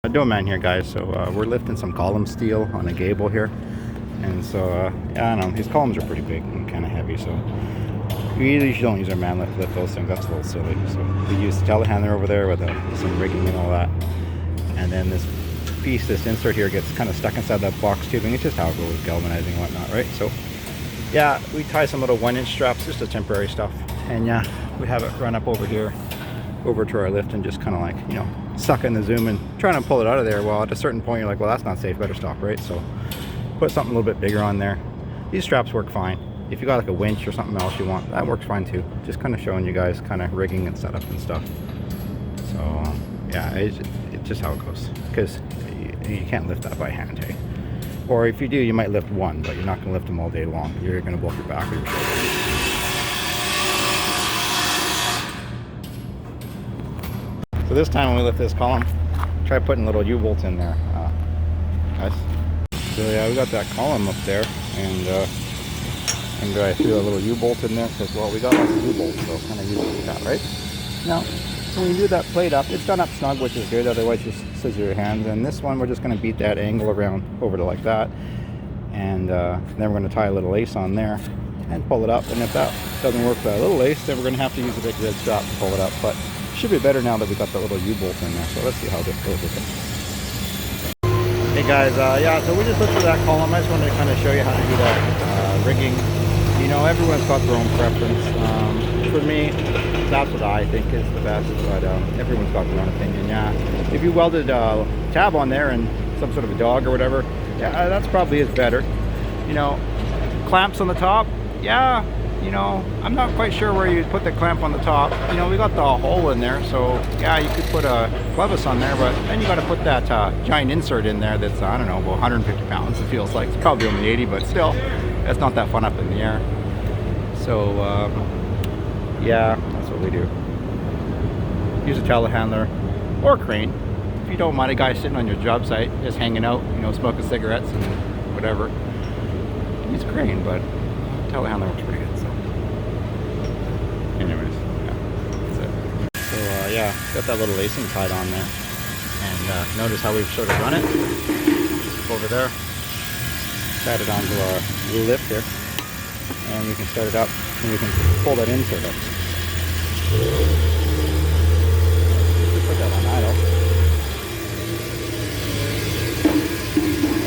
DomeMan here, guys. So we're lifting some column steel on a gable here, and so yeah, I don't know, these columns are pretty big and kind of heavy, so we usually don't use our man lift to lift those things. That's a little silly. So we use the telehandler over there with some rigging and all that, and then this piece, this insert here, gets kind of stuck inside that box tubing. It's just how it goes, galvanizing and whatnot, right? So yeah, we tie some little 1-inch straps, just a temporary stuff, and yeah, we have it run up over here over to our lift and just kind of like, you know, sucking the zoom and trying to pull it out of there. Well, at a certain point you're like, well, that's not safe, better stop, right? So put something a little bit bigger on there. These straps work fine. If you got like a winch or something else you want, that works fine too. Just kind of showing you guys kind of rigging and setup and stuff. So yeah, it's just how it goes, because you can't lift that by hand, hey? Or if you do, you might lift one, but you're not going to lift them all day long. You're going to both your back or your shoulders. So this time when we lift this column, try putting little U-bolts in there, guys. So yeah, we got that column up there, and I threw a little U-bolt in there because, well, we got lots of U-bolts, so kind of use that, right? Now, when you do that plate up, it's done up snug, which is good. Otherwise, you scissor your hands. And this one, we're just going to beat that angle around over to like that, and then we're going to tie a little lace on there and pull it up. And if that doesn't work for that little lace, then we're going to have to use a big red strap to pull it up. But should be better now that we got the little U-bolt in there. So let's see how this goes with it. Hey guys, yeah, so we just looked for that column. I just wanted to kind of show you how to do that rigging. You know, everyone's got their own preference. For me, that's what I think is the best, but everyone's got their own opinion. Yeah, if you welded a tab on there and some sort of a dog or whatever, yeah, that's probably is better. You know, clamps on the top, yeah, you know, I'm not quite sure where you put the clamp on the top. You know, we got the hole in there, so yeah, you could put a clevis on there, but then you got to put that giant insert in there that's, I don't know, about 150 pounds, it feels like. It's probably only 80, but still, it's not that fun up in the air. So, yeah, that's what we do. Use a telehandler or a crane. If you don't mind a guy sitting on your job site, just hanging out, you know, smoking cigarettes and whatever, use a crane, but telehandler works pretty good, so. Anyways, yeah, that's it. So, yeah, got that little lacing tied on there. And notice how we've sort of run it over there. Tied it onto our lip here. And we can start it up, and we can pull that insert up. Put that on idle.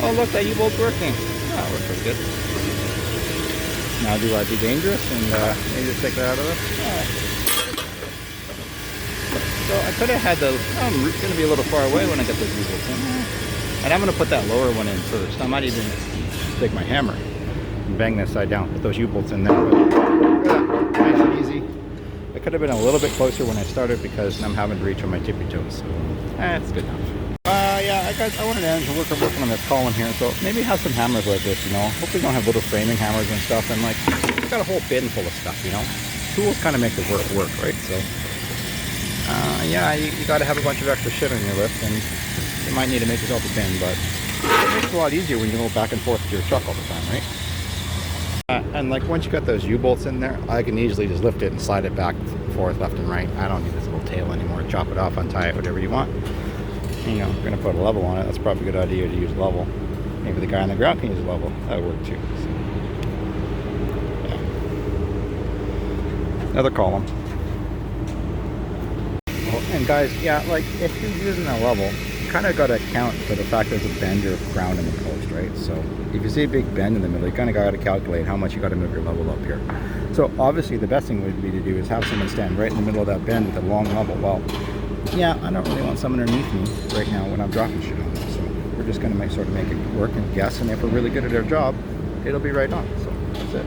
Oh look, that U-bolt's working. Oh, that works pretty good. Now do I be dangerous and maybe just take that out of it? Oh. So I could have had the, I'm going to be a little far away when I get those U-bolts in. And I'm going to put that lower one in first. I might even take my hammer and bang this side down, put those U-bolts in there. But, nice and easy. I could have been a little bit closer when I started because I'm having to reach on my tippy toes. So, it's good enough. Yeah, guys, I wanted to working on this column here, so maybe have some hammers like this, you know. Hopefully don't have little framing hammers and stuff, and like, it's got a whole bin full of stuff, you know. Tools kind of make the work, right? So, yeah, you got to have a bunch of extra shit on your lift, and you might need to make yourself a bin, but it makes it a lot easier when you go back and forth to your truck all the time, right? And like once you got those U-bolts in there, I can easily just lift it and slide it back and forth, left and right. I don't need this little tail anymore. Chop it off, untie it, whatever you want. You know, we're going to put a level on it. That's probably a good idea to use level. Maybe the guy on the ground can use a level. That would work too. So, yeah. Another column. Oh, and guys, yeah, like if you're using a level, you kind of got to account for the fact there's a bend or ground in the post, right? So if you see a big bend in the middle, you kind of got to calculate how much you got to move your level up here. So obviously the best thing would be to do is have someone stand right in the middle of that bend with a long level. Well, yeah, I don't really want someone underneath me right now when I'm dropping shit on them. So we're just going to sort of make it work and guess, and if we're really good at our job, it'll be right on. So that's it.